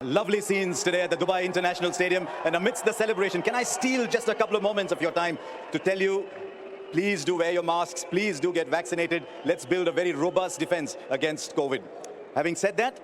Lovely scenes today at the Dubai International Stadium, and amidst the celebration, can I steal just a couple of moments of your time to tell you, please do wear your masks, please do get vaccinated. Let's build a very robust defense against COVID. Having said that,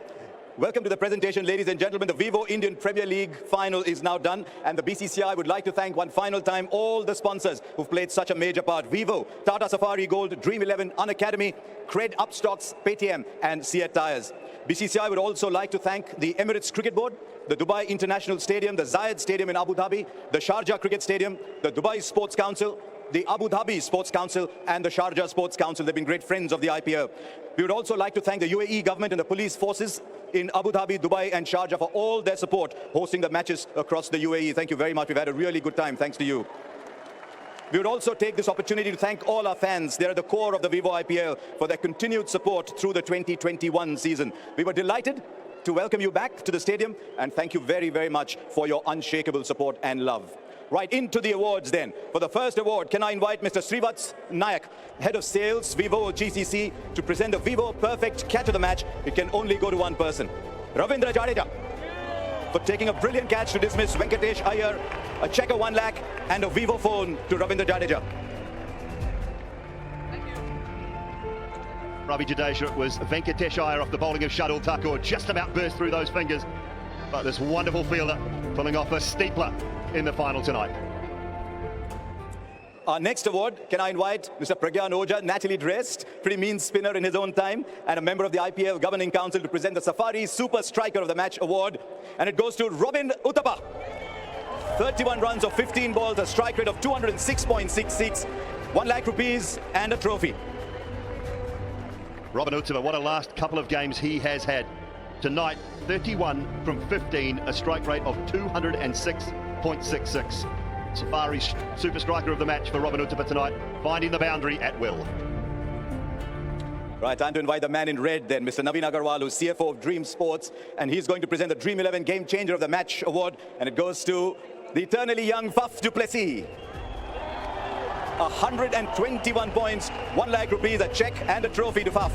welcome to the presentation, ladies and gentlemen. The Vivo Indian Premier League final is now done, and the BCCI would like to thank one final time all the sponsors who've played such a major part. Vivo, Tata Safari Gold, Dream 11, Unacademy, Cred Upstocks, Paytm, and Seat Tyres. BCCI would also like to thank the Emirates Cricket Board, the Dubai International Stadium, the Zayed Stadium in Abu Dhabi, the Sharjah Cricket Stadium, the Dubai Sports Council, the Abu Dhabi Sports Council, and the Sharjah Sports Council. They've been great friends of the IPL. We would also like to thank the UAE government and the police forces in Abu Dhabi, Dubai, and Sharjah for all their support hosting the matches across the UAE. Thank you very much. We've had a really good time. Thanks to you. We would also take this opportunity to thank all our fans. They're at the core of the Vivo IPL for their continued support through the 2021 season. We were delighted to welcome you back to the stadium, and thank you very, very much for your unshakable support and love. Right, into the awards then. For the first award, can I invite Mr. Srivats Nayak, Head of Sales, Vivo GCC, to present the Vivo Perfect Catch of the Match. It can only go to one person. Ravindra Jadeja, for taking a brilliant catch to dismiss Venkatesh Iyer, a checker 1 lakh, and a Vivo phone to Ravindra Jadeja. Thank you. Ravi Jadeja, it was Venkatesh Iyer off the bowling of Shardul Thakur, just about burst through those fingers. But this wonderful fielder pulling off a steepler in the final tonight. Our next award, can I invite Mr. Pragyan Ojha, naturally dressed, pretty mean spinner in his own time, and a member of the IPL Governing Council, to present the Safari Super Striker of the Match award. And it goes to Robin Uthappa. 31 runs of 15 balls, a strike rate of 206.66, 1 lakh rupees and a trophy. Robin Uthappa, what a last couple of games he has had. Tonight, 31 from 15, a strike rate of 206.66. Safari super striker of the match for Robin Uthappa tonight, finding the boundary at will. Right, time to invite the man in red then, Mr. Naveen Agarwal, who's CFO of Dream Sports, and he's going to present the Dream 11 Game Changer of the Match award, and it goes to the eternally young Faf du Plessis. 121 points, 1 lakh rupees, a cheque and a trophy to Faf.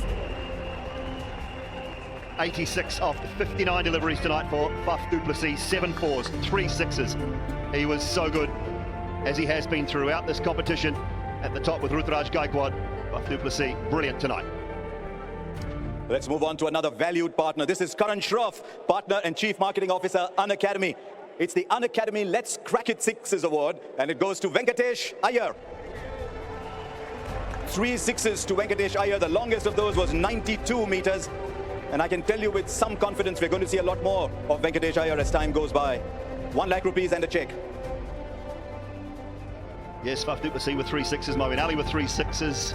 86 of 59 deliveries tonight for Faf du Plessis, 7 fours, 3 sixes. He was so good, as he has been throughout this competition. At the top with Ruturaj Gaikwad, Faf du Plessis, brilliant tonight. Let's move on to another valued partner. This is Karan Shroff, Partner and Chief Marketing Officer, Unacademy. It's the Unacademy Let's Crack It Sixes Award, and it goes to Venkatesh Iyer. 3 sixes to Venkatesh Iyer. The longest of those was 92 meters. And I can tell you with some confidence, we're going to see a lot more of Venkatesh Iyer as time goes by. 1 lakh rupees and a cheque. Yes, Faf du Plessis with 3 sixes, Moeen Ali with 3 sixes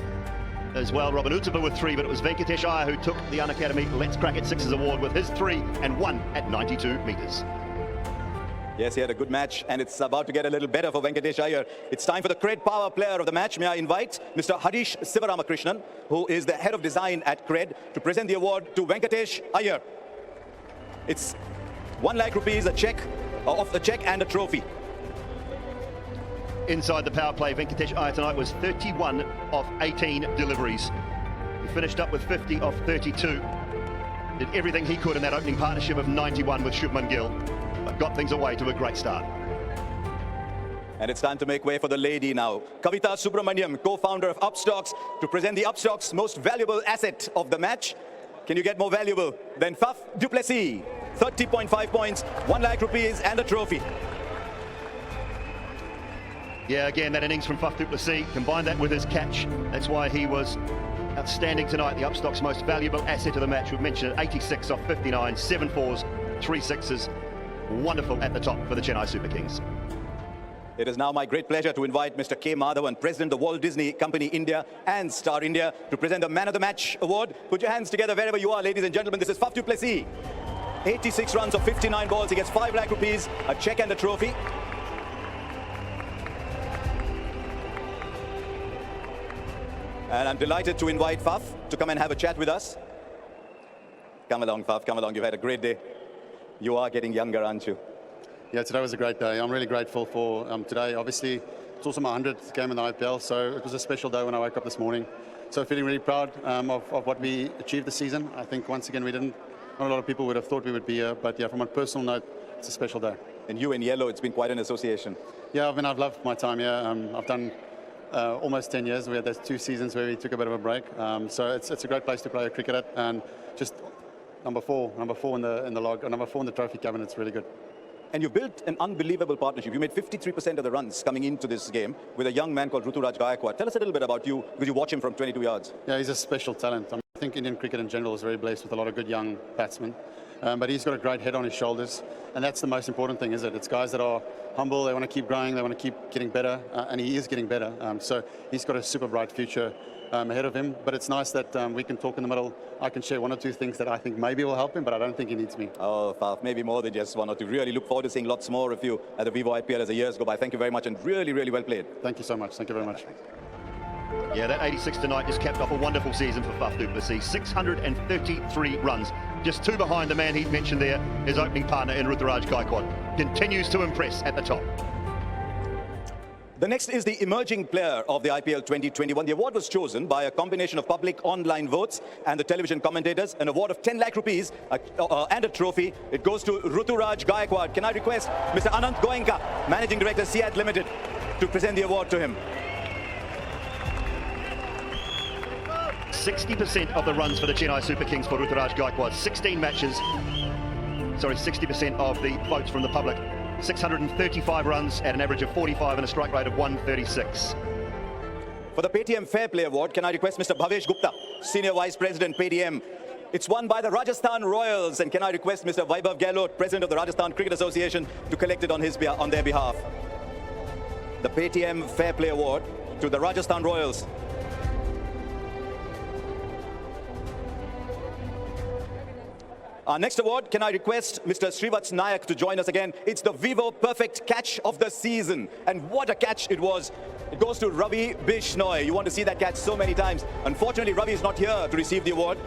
as well. Robin Uthappa with 3, but it was Venkatesh Iyer who took the Unacademy Let's Crack It Sixes award with his 3 and 1 at 92 meters. Yes, he had a good match, and it's about to get a little better for Venkatesh Iyer. It's time for the Cred Power Player of the Match. May I invite Mr. Harish Sivaramakrishnan, who is the Head of Design at Cred, to present the award to Venkatesh Iyer. It's 1 lakh rupees, a cheque, off the cheque and a trophy. Inside the power play, Venkatesh Iyer tonight was 31 of 18 deliveries. He finished up with 50 of 32. Did everything he could in that opening partnership of 91 with Shubman Gill, but got things away to a great start. And it's time to make way for the lady now. Kavita Subramaniam, co-founder of Upstocks, to present the Upstocks most valuable asset of the match. Can you get more valuable than Faf du Plessis? 30.5 points, 1 lakh rupees and a trophy. Yeah, again, that innings from Faf du Plessis, combined that with his catch. That's why he was outstanding tonight. The Upstock's most valuable asset of the match. We've mentioned it, 86 off 59, 7 fours, 3 sixes. Wonderful at the top for the Chennai Super Kings. It is now my great pleasure to invite Mr. K. Madhavan, President of the Walt Disney Company India and Star India, to present the Man of the Match award. Put your hands together wherever you are, ladies and gentlemen. This is Faf du Plessis. 86 runs of 59 balls. He gets 5 lakh rupees, a cheque and a trophy. And I'm delighted to invite Faf to come and have a chat with us. Come along, Faf, come along. You've had a great day. You are getting younger, aren't you? Yeah, today was a great day. I'm really grateful for today. Obviously, it's also my 100th game in the IPL, so it was a special day when I woke up this morning. So feeling really proud of what we achieved this season. I think once again we didn't not a lot of people would have thought we would be here. But yeah, from a personal note, it's a special day. And you in yellow, it's been quite an association. Yeah, I mean, I've loved my time here. I've done almost 10 years. We had those 2 seasons where we took a bit of a break. So it's a great place to play cricket at. And just number four in the log, or number 4 in the trophy cabinet. It's really good. And you've built an unbelievable partnership. You made 53% of the runs coming into this game with a young man called Ruturaj Gaikwad. Tell us a little bit about you, because you watch him from 22 yards. Yeah, he's a special talent. I think Indian cricket in general is very blessed with a lot of good young batsmen. But he's got a great head on his shoulders. And that's the most important thing, is it? It's guys that are humble, they want to keep growing, they want to keep getting better. And he is getting better. So he's got a super bright future ahead of him. But it's nice that we can talk in the middle. I can share 1 or 2 things that I think maybe will help him, but I don't think he needs me. Oh, Faf, maybe more than just 1 or 2. Really look forward to seeing lots more of you at the Vivo IPL as the years go by. Thank you very much, and really, really well played. Thank you so much. Thank you very much. Yeah, that 86 tonight just capped off a wonderful season for Faf du Plessis. 633 runs. Just 2 behind the man he'd mentioned there, his opening partner in Ruturaj Gaikwad. Continues to impress at the top. The next is the emerging player of the IPL 2021. The award was chosen by a combination of public online votes and the television commentators. An award of 10 lakh rupees and a trophy. It goes to Ruturaj Gaikwad. Can I request Mr. Anant Goenka, Managing Director, CIAT Limited, to present the award to him? 60% of the runs for the Chennai Super Kings for Ruturaj Gaikwad. 16 matches. Sorry, 60% of the votes from the public. 635 runs at an average of 45 and a strike rate of 136. For the Paytm Fair Play Award, can I request Mr. Bhavesh Gupta, Senior Vice President, Paytm. It's won by the Rajasthan Royals, and can I request Mr. Vaibhav Gehlot, President of the Rajasthan Cricket Association, to collect it on their behalf. The Paytm Fair Play Award to the Rajasthan Royals. Our next award, can I request Mr. Srivats Nayak to join us again? It's the Vivo Perfect Catch of the Season. And what a catch it was. It goes to Ravi Bishnoi. You want to see that catch so many times. Unfortunately, Ravi is not here to receive the award.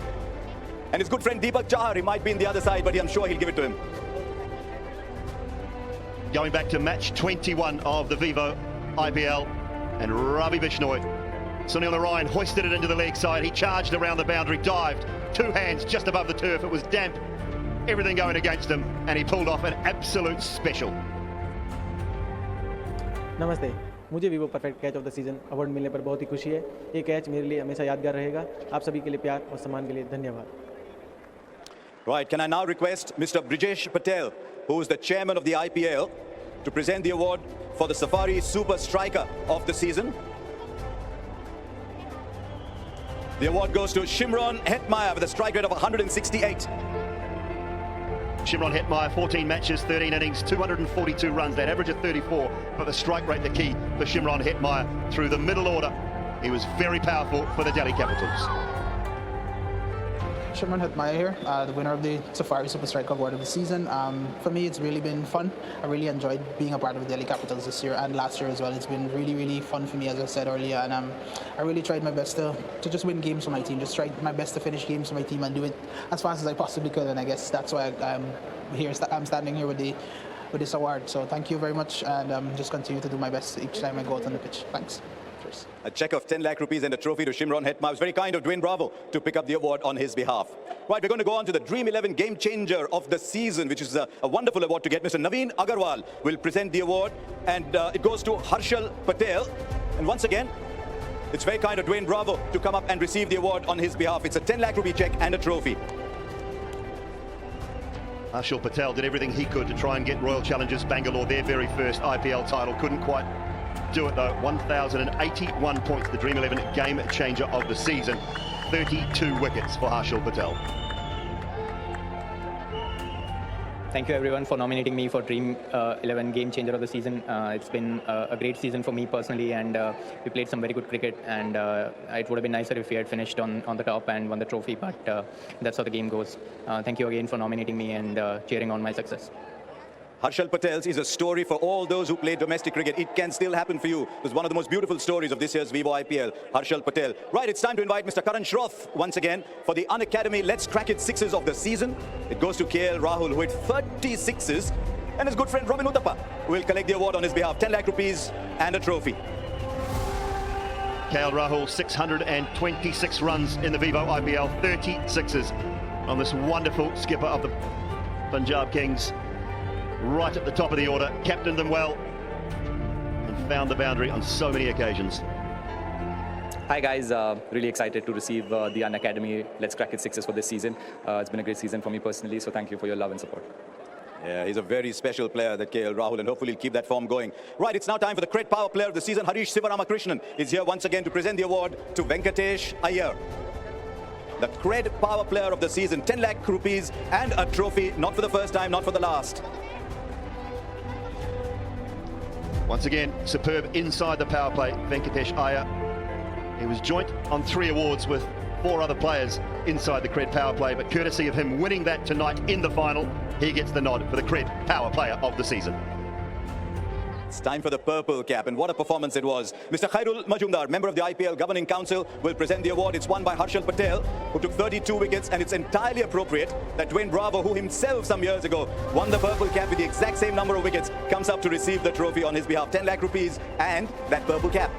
And his good friend Deepak Chahar, he might be in the other side, but I'm sure he'll give it to him. Going back to match 21 of the Vivo IPL, and Ravi Bishnoi. Sunil Narayan hoisted it into the leg side. He charged around the boundary, dived, 2 hands just above the turf. It was damp, everything going against him, and he pulled off an absolute special. नमस्ते, मुझे Vivo perfect catch of the season award मिलने पर बहुत ही खुशी है। ये catch मेरे लिए हमेशा यादगार रहेगा। आप सभी के लिए प्यार और सम्मान के लिए धन्यवाद। Right, can I now request Mr. Brijesh Patel, who is the chairman of the IPL, to present the award for the Safari Super Striker of the season. The award goes to Shimron Hetmeyer with a strike rate of 168. Shimron Hetmeyer, 14 matches, 13 innings, 242 runs, that average of 34, but the strike rate the key for Shimron Hetmeyer through the middle order. He was very powerful for the Delhi Capitals. Shimron Hetmeyer here, the winner of the Safari Super Striker Award of the season. For me, it's really been fun. I really enjoyed being a part of the Delhi Capitals this year and last year as well. It's been really, really fun for me, as I said earlier, and I really tried my best to just win games for my team. Just tried my best to finish games for my team and do it as fast as I possibly could. And I guess that's why I'm standing here with this award. So thank you very much, and just continue to do my best each time I go out on the pitch. Thanks. Cheers. A check of 10 lakh rupees and a trophy to Shimron Hetmeyer. It was very kind of Dwayne Bravo to pick up the award on his behalf. Right, we're going to go on to the Dream 11 Game Changer of the Season, which is a wonderful award to get. Mr. Naveen Agarwal will present the award, and it goes to Harshal Patel. And once again, it's very kind of Dwayne Bravo to come up and receive the award on his behalf. It's a 10 lakh rupee check and a trophy. Harshal Patel did everything he could to try and get Royal Challengers Bangalore their very first IPL title. Couldn't quite do it though. 1,081 points, the Dream 11 Game Changer of the season. 32 wickets for Harshal Patel. Thank you everyone for nominating me for Dream 11 Game Changer of the season. It's been a great season for me personally, and we played some very good cricket, and it would have been nicer if we had finished on the top and won the trophy, but that's how the game goes. Thank you again for nominating me and cheering on my success. Harshal Patel's is a story for all those who play domestic cricket. It can still happen for you. It's one of the most beautiful stories of this year's Vivo IPL. Harshal Patel. Right, it's time to invite Mr. Karan Shroff once again for the Unacademy Let's Crack It sixes of the season. It goes to KL Rahul, who hit 30 sixes, and his good friend Robin Uthappa will collect the award on his behalf. 10 lakh rupees and a trophy. KL Rahul, 626 runs in the Vivo IPL, 30 sixes. on this wonderful skipper of the Punjab Kings, right at the top of the order, captained them well and found the boundary on so many occasions. Hi guys, really excited to receive the Unacademy Let's Crack It Sixes for this season. It's been a great season for me personally, so thank you for your love and support. Yeah, he's a very special player, that KL Rahul, and hopefully he'll keep that form going. Right, it's now time for the Cred Power Player of the Season. Harish Sivaramakrishnan is here once again to present the award to Venkatesh Iyer. The Cred Power Player of the Season, 10 lakh rupees and a trophy, not for the first time, not for the last. Once again, superb inside the power play, Venkatesh Iyer. He was joint on 3 awards with 4 other players inside the Cred Power Play, but courtesy of him winning that tonight in the final, he gets the nod for the Cred Power Player of the Season. It's time for the purple cap, and what a performance it was. Mr. Khairul Majumdar, member of the IPL Governing Council, will present the award. It's won by Harshal Patel, who took 32 wickets, and it's entirely appropriate that Dwayne Bravo, who himself some years ago won the purple cap with the exact same number of wickets, comes up to receive the trophy on his behalf. 10 lakh rupees and that purple cap.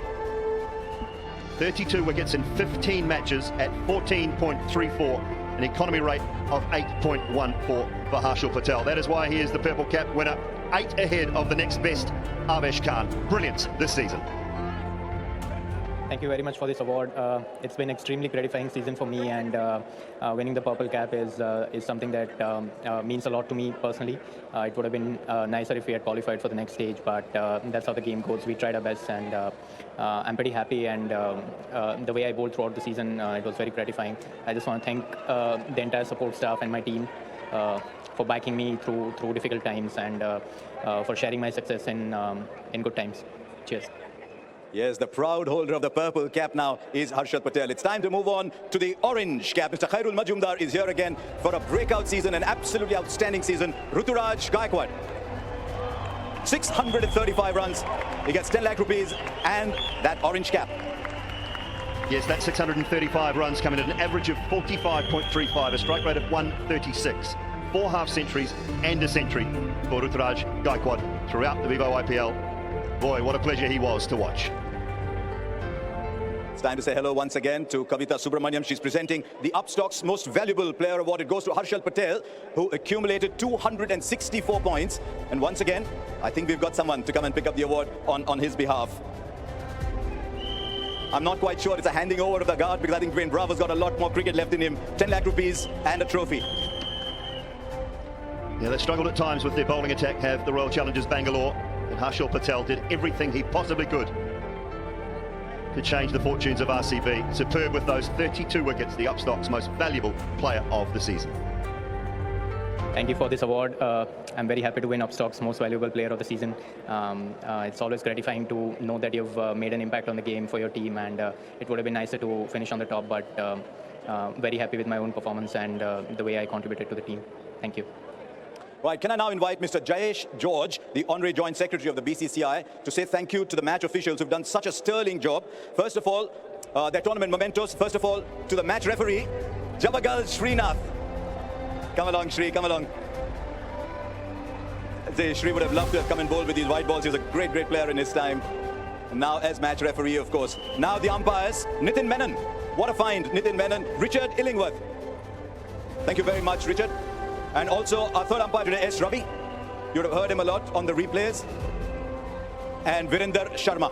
32 wickets in 15 matches at 14.34, an economy rate of 8.14 for Harshal Patel. That is why he is the purple cap winner, 8 ahead of the next best, Avesh Khan. Brilliant this season. Thank you very much for this award. It's been extremely gratifying season for me, and winning the purple cap is something that means a lot to me personally. It would have been nicer if we had qualified for the next stage, but that's how the game goes. We tried our best, and I'm pretty happy. And the way I bowled throughout the season, it was very gratifying. I just want to thank the entire support staff and my team for backing me through difficult times, and for sharing my success in good times. Cheers. Yes, the proud holder of the purple cap now is Harshal Patel. It's time to move on to the orange cap. Mr. Khairul Majumdar is here again for a breakout season, an absolutely outstanding season. Ruturaj Gaikwad, 635 runs. He gets 10 lakh rupees and that orange cap. Yes, that 635 runs coming at an average of 45.35, a strike rate of 136. 4 half centuries and a century for Ruturaj Gaikwad throughout the Vivo IPL. Boy, what a pleasure he was to watch. It's time to say hello once again to Kavita Subramaniam. She's presenting the Upstock's Most Valuable Player Award. It goes to Harshal Patel, who accumulated 264 points. And once again, I think we've got someone to come and pick up the award on his behalf. I'm not quite sure it's a handing over of the guard, because I think Dwayne Bravo's got a lot more cricket left in him. 10 lakh rupees and a trophy. Yeah, they struggled at times with their bowling attack, have the Royal Challengers Bangalore. And Harshal Patel did everything he possibly could to change the fortunes of RCB. Superb with those 32 wickets, the Upstock's Most Valuable Player of the Season. Thank you for this award. I'm very happy to win Upstock's Most Valuable Player of the Season. It's always gratifying to know that you've made an impact on the game for your team, and it would have been nicer to finish on the top, but very happy with my own performance and the way I contributed to the team. Thank you. Right, can I now invite Mr. Jayesh George, the Honorary Joint Secretary of the BCCI, to say thank you to the match officials who've done such a sterling job. First of all, their tournament mementos. First of all, to the match referee, Javagal Srinath. Come along, Shri, come along. Shri would have loved to have come and bowl with these white balls. He was a great, great player in his time. And now as match referee, of course. Now the umpires, Nitin Menon. What a find, Nitin Menon. Richard Illingworth. Thank you very much, Richard. And also our third umpire today, S. Ravi. You would have heard him a lot on the replays. And Virinder Sharma.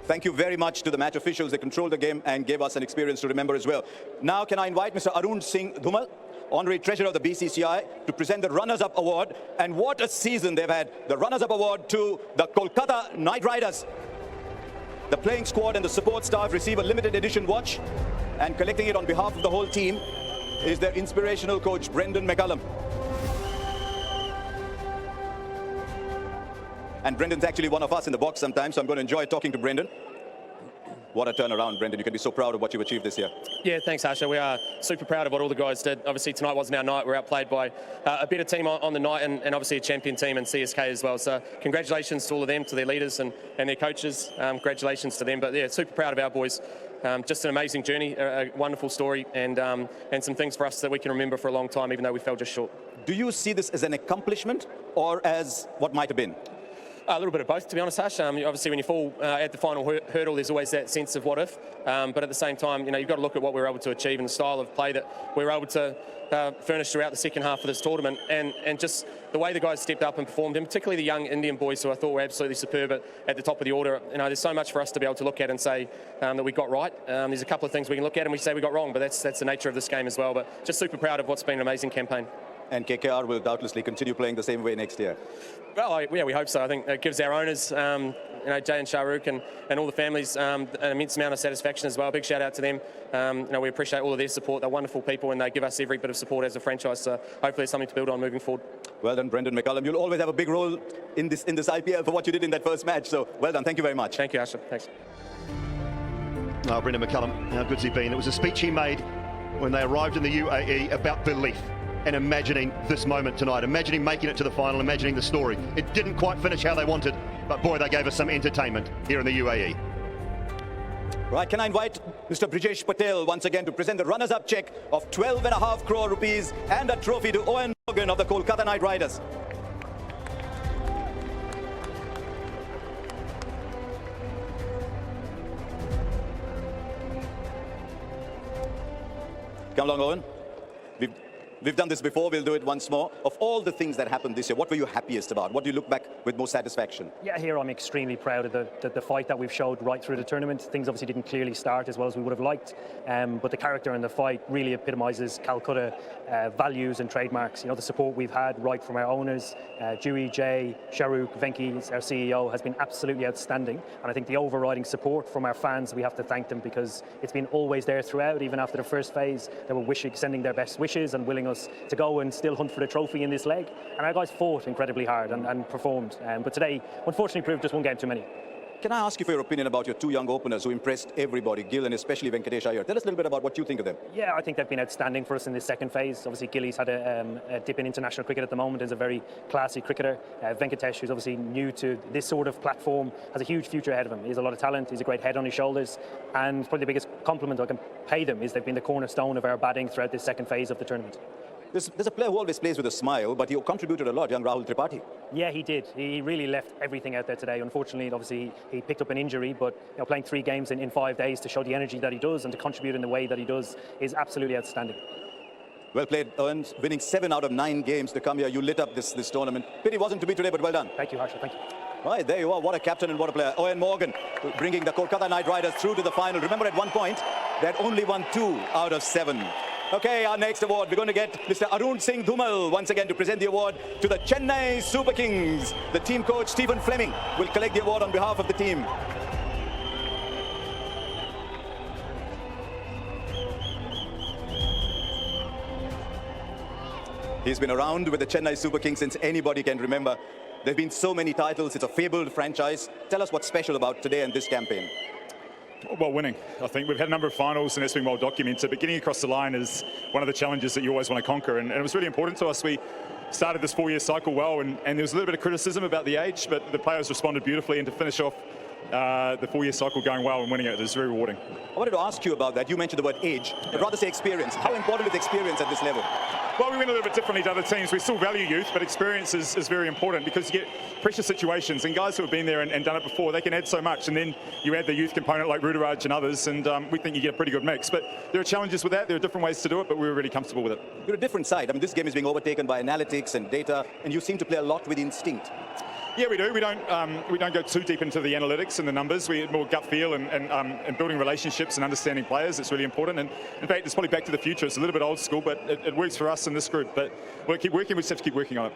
Thank you very much to the match officials. They controlled the game and gave us an experience to remember as well. Now can I invite Mr. Arun Singh Dhumal, Honorary Treasurer of the BCCI, to present the Runners-Up Award. And what a season they've had. The Runners-Up Award to the Kolkata Knight Riders. The playing squad and the support staff receive a limited edition watch, and collecting it on behalf of the whole team is their inspirational coach, Brendan McCullum. And Brendan's actually one of us in the box sometimes, so I'm going to enjoy talking to Brendan. What a turnaround, Brendan. You can be so proud of what you've achieved this year. Yeah, thanks, Harsha. We are super proud of what all the guys did. Obviously, tonight wasn't our night. We were outplayed by a better team on the night, and obviously a champion team in CSK as well. So congratulations to all of them, to their leaders and their coaches. Congratulations to them. But yeah, super proud of our boys. Just an amazing journey, a wonderful story, and some things for us that we can remember for a long time, even though we fell just short. Do you see this as an accomplishment or as what might have been? A little bit of both, to be honest, Ash. Obviously, when you fall at the final hurdle, there's always that sense of what if. But at the same time, you know, you've got to look at what we were able to achieve and the style of play that we were able to furnish throughout the second half of this tournament, and just the way the guys stepped up and performed, and particularly the young Indian boys who I thought were absolutely superb at the top of the order. You know, there's so much for us to be able to look at and say that we got right. There's a couple of things we can look at and we say we got wrong, but that's the nature of this game as well. But just super proud of what's been an amazing campaign. And KKR will doubtlessly continue playing the same way next year. Well, yeah, we hope so. I think it gives our owners, you know, Jay and Shahrukh and all the families an immense amount of satisfaction as well. Big shout out to them. You know, we appreciate all of their support. They're wonderful people and they give us every bit of support as a franchise. So hopefully it's something to build on moving forward. Well done, Brendan McCullum. You'll always have a big role in this IPL for what you did in that first match. So well done. Thank you very much. Thank you, Asher. Thanks. Oh, Brendan McCullum, how good's he been? It was a speech he made when they arrived in the UAE about belief and imagining this moment tonight, imagining making it to the final, imagining the story. It didn't quite finish how they wanted, but boy, they gave us some entertainment here in the UAE. Right, can I invite Mr. Brijesh Patel once again to present the runners-up check of 12.5 crore rupees and a trophy to Owen Morgan of the Kolkata Knight Riders. Come along, Owen. We've done this before, we'll do it once more. Of all the things that happened this year, what were you happiest about? What do you look back with most satisfaction? Yeah, here I'm extremely proud of the fight that we've showed right through the tournament. Things obviously didn't clearly start as well as we would have liked, but the character in the fight really epitomises Calcutta values and trademarks. You know, the support we've had right from our owners, Dewey, Jay, Shahrukh, Venki, our CEO, has been absolutely outstanding. And I think the overriding support from our fans, we have to thank them because it's been always there throughout. Even after the first phase, they were sending their best wishes and willing us to go and still hunt for the trophy in this leg. And our guys fought incredibly hard and performed. But today, unfortunately, proved just one game too many. Can I ask you for your opinion about your two young openers who impressed everybody, Gill and especially Venkatesh Iyer? Tell us a little bit about what you think of them. Yeah, I think they've been outstanding for us in this second phase. Obviously, Gilly's had a dip in international cricket at the moment, is a very classy cricketer. Venkatesh, who's obviously new to this sort of platform, has a huge future ahead of him. He has a lot of talent, he's a great head on his shoulders, and probably the biggest compliment I can pay them is they've been the cornerstone of our batting throughout this second phase of the tournament. There's a player who always plays with a smile, but he contributed a lot, young Rahul Tripathi. Yeah, he did. He really left everything out there today. Unfortunately, obviously, he picked up an injury, but you know, playing 3 games in 5 days to show the energy that he does and to contribute in the way that he does is absolutely outstanding. Well played, Owen. Winning 7 out of 9 games to come here. You lit up this tournament. Pity wasn't to be today, but well done. Thank you, Harsha. Thank you. Right, there you are. What a captain and what a player. Owen Morgan bringing the Kolkata Knight Riders through to the final. Remember, at one point, they had only won 2 out of 7. Okay, our next award, we're going to get Mr. Arun Singh Dhumal once again to present the award to the Chennai Super Kings. The team coach, Stephen Fleming, will collect the award on behalf of the team. He's been around with the Chennai Super Kings since anybody can remember. There have been so many titles. It's a fabled franchise. Tell us what's special about today and this campaign. Well, winning. I think we've had a number of finals and it's been well documented, but getting across the line is one of the challenges that you always want to conquer, and it was really important to us. We started this 4-year cycle well, and there was a little bit of criticism about the age, but the players responded beautifully, and to finish off the 4-year cycle going well and winning it is very rewarding. I wanted to ask you about that. You mentioned the word age, but rather say experience. How important is experience at this level? Well, we win a little bit differently to other teams. We still value youth, but experience is very important because you get pressure situations, and guys who have been there and done it before, they can add so much, and then you add the youth component like Ruturaj and others, and we think you get a pretty good mix. But there are challenges with that. There are different ways to do it, but we were really comfortable with it. You're a different side. I mean, this game is being overtaken by analytics and data, and you seem to play a lot with instinct. Yeah, we do. We don't go too deep into the analytics and the numbers. We more gut feel and building relationships and understanding players. It's really important. And in fact, it's probably back to the future. It's a little bit old school, but it works for us in this group. But we'll keep working. We just have to keep working on it.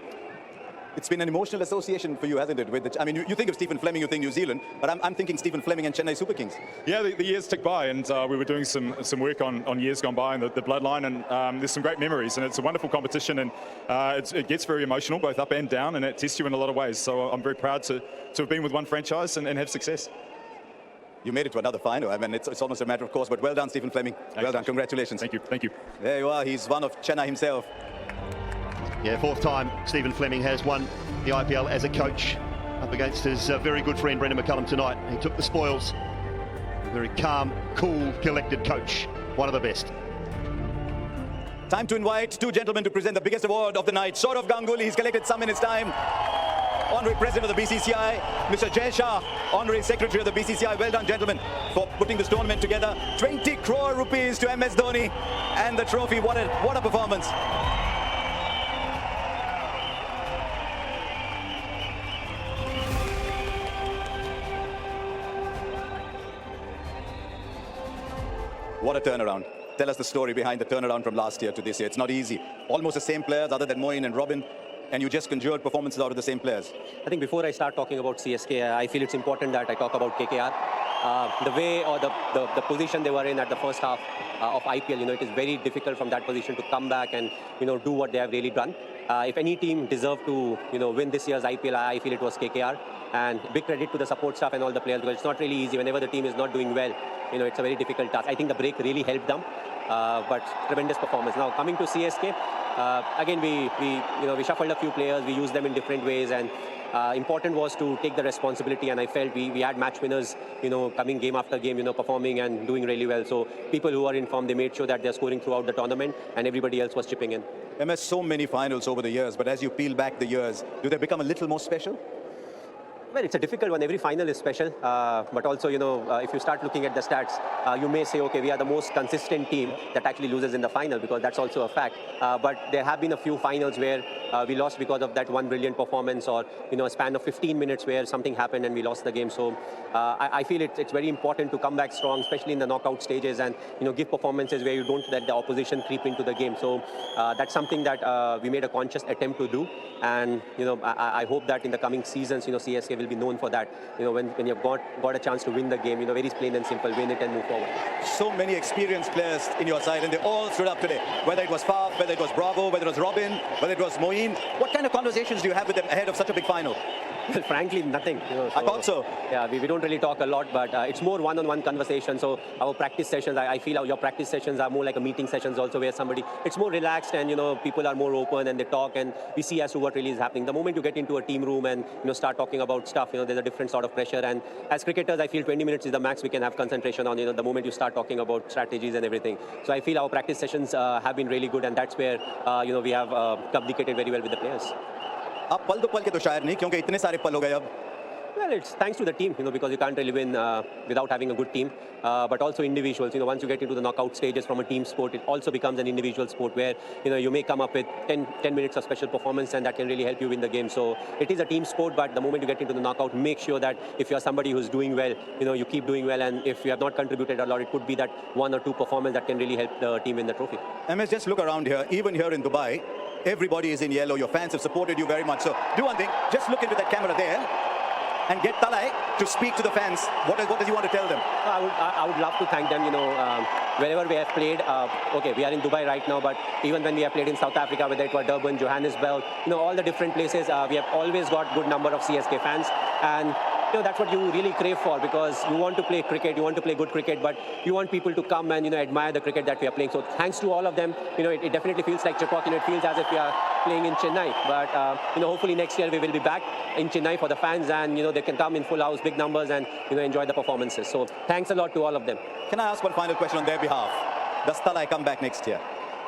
It's been an emotional association for you, hasn't it? With I mean, you think of Stephen Fleming, you think New Zealand, but I'm thinking Stephen Fleming and Chennai Super Kings. Yeah, the years tick by, and we were doing some work on years gone by and the bloodline, and there's some great memories, and it's a wonderful competition, and it gets very emotional, both up and down, and it tests you in a lot of ways. So I'm very proud to have been with one franchise and have success. You made it to another final. I mean, it's almost a matter of course, but well done, Stephen Fleming. Thanks. Well done. Congratulations. Thank you. Thank you. There you are. He's one of Chennai himself. Yeah, 4th time Stephen Fleming has won the IPL as a coach, up against his very good friend Brendan McCullum tonight. He took the spoils. A very calm, cool, collected coach. One of the best. Time to invite 2 gentlemen to present the biggest award of the night. Saurav Ganguly, he's collected some in his time. Honorary President of the BCCI, Mr. Jay Shah, Honorary Secretary of the BCCI. Well done, gentlemen, for putting this tournament together. 20 crore rupees to MS Dhoni and the trophy. What a performance. What a turnaround. Tell us the story behind the turnaround from last year to this year. It's not easy. Almost the same players other than Moeen and Robin, and you just conjured performances out of the same players. I think before I start talking about CSK, I feel it's important that I talk about KKR. The way or the position they were in at the first half of IPL, it is very difficult from that position to come back and, do what they have really done. If any team deserved to, win this year's IPL, I feel it was KKR. And big credit to the support staff and all the players, because it's not really easy. Whenever the team is not doing well, it's a very difficult task. I think the break really helped them, but tremendous performance. Now coming to CSK, again we shuffled a few players, we used them in different ways, and important was to take the responsibility. And I felt we had match winners, coming game after game, performing and doing really well. So people who are in form, they made sure that they're scoring throughout the tournament, and everybody else was chipping in. MS, so many finals over the years, but as you peel back the years, do they become a little more special? Well, it's a difficult one. Every final is special. But also, if you start looking at the stats, you may say, okay, we are the most consistent team that actually loses in the final, because that's also a fact. But there have been a few finals where we lost because of that one brilliant performance, or, a span of 15 minutes where something happened and we lost the game. So I feel it's very important to come back strong, especially in the knockout stages, and, give performances where you don't let the opposition creep into the game. So that's something that we made a conscious attempt to do. And, I hope that in the coming seasons, CSK will be known for that. When you've got a chance to win the game, very plain and simple, win it and move forward. So many experienced players in your side, and they all stood up today. Whether it was Faf, whether it was Bravo, whether it was Robin, whether it was Moeen. What kind of conversations do you have with them ahead of such a big final? Well, frankly, nothing. I thought so. Yeah, we don't really talk a lot, but it's more one-on-one conversation. So our practice sessions, I feel your practice sessions are more like a meeting sessions also, where it's more relaxed, and people are more open and they talk, and we see as to what really is happening. The moment you get into a team room and start talking about stuff, there's a different sort of pressure. And as cricketers, I feel 20 minutes is the max we can have concentration on. The moment you start talking about strategies and everything. So I feel our practice sessions have been really good, and that's where we have communicated very well with the players. आप पल दो पल के तो शायर नहीं, क्योंकि इतने सारे पल हो गए अब. Well, it's thanks to the team, because you can't really win without having a good team. But also individuals, once you get into the knockout stages from a team sport, it also becomes an individual sport where, you may come up with 10 minutes of special performance, and that can really help you win the game. So it is a team sport, but the moment you get into the knockout, make sure that if you're somebody who's doing well, you keep doing well. And if you have not contributed a lot, it could be that one or two performance that can really help the team win the trophy. MS, just look around here, even here in Dubai, everybody is in yellow. Your fans have supported you very much. So do one thing, just look into that camera there and get Talai to speak to the fans. What does he want to tell them? I would love to thank them, wherever we have played. Okay, we are in Dubai right now, but even when we have played in South Africa, whether it was Durban, Johannesburg, all the different places, we have always got good number of CSK fans. And that's what you really crave for, because you want to play cricket, you want to play good cricket, but you want people to come and admire the cricket that we are playing. So thanks to all of them, it definitely feels like Chepauk. It feels as if we are playing in Chennai. But hopefully next year we will be back in Chennai for the fans, and they can come in full house, big numbers, and enjoy the performances. So thanks a lot to all of them. Can I ask one final question on their behalf? Does Talai come back next year?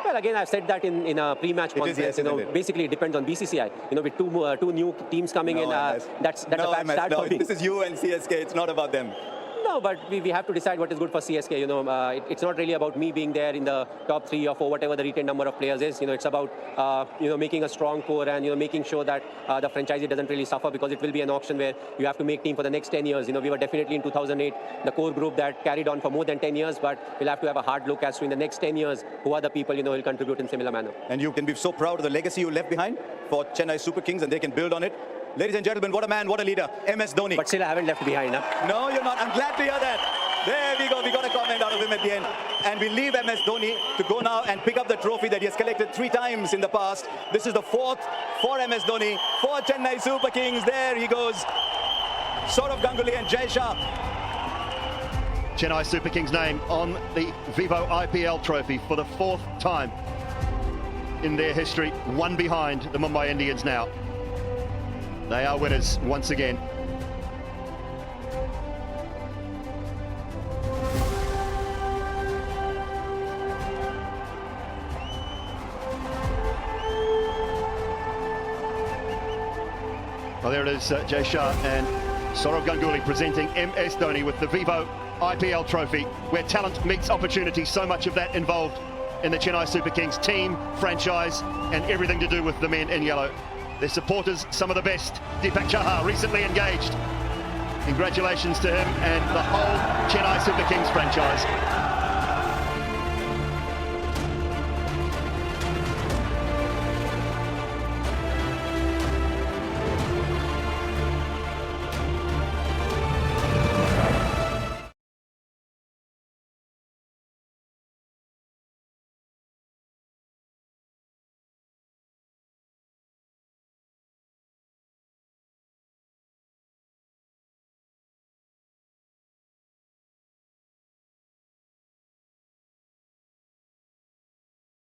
Well, again, I've said that in a pre-match conference. Basically, it depends on BCCI. With two new teams coming in, that's a bad start for me. This is you and CSK. It's not about them. No, but we have to decide what is good for CSK. It's not really about me being there in the top 3 or 4, whatever the retained number of players is. It's about making a strong core and making sure that the franchisee doesn't really suffer, because it will be an auction where you have to make team for the next 10 years. We were definitely in 2008 the core group that carried on for more than 10 years, but we'll have to have a hard look as to in the next 10 years who are the people who will contribute in similar manner. And you can be so proud of the legacy you left behind for Chennai Super Kings, and they can build on it. Ladies and gentlemen, what a man, what a leader, MS Dhoni. But still, I haven't left behind. Huh? No, you're not. I'm glad to hear that. There we go. We got a comment out of him at the end. And we leave MS Dhoni to go now and pick up the trophy that he has collected 3 times in the past. This is the 4th for MS Dhoni, for Chennai Super Kings. There he goes. Saurav Ganguly and Jay Shah. Chennai Super Kings' name on the Vivo IPL trophy for the 4th time in their history, one behind the Mumbai Indians now. They are winners once again. Well, there it is, Jay Shah and Saurav Ganguly presenting MS Dhoni with the Vivo IPL trophy, where talent meets opportunity. So much of that involved in the Chennai Super Kings team, franchise, and everything to do with the men in yellow. Their supporters, some of the best. Deepak Chahar recently engaged. Congratulations to him and the whole Chennai Super Kings franchise.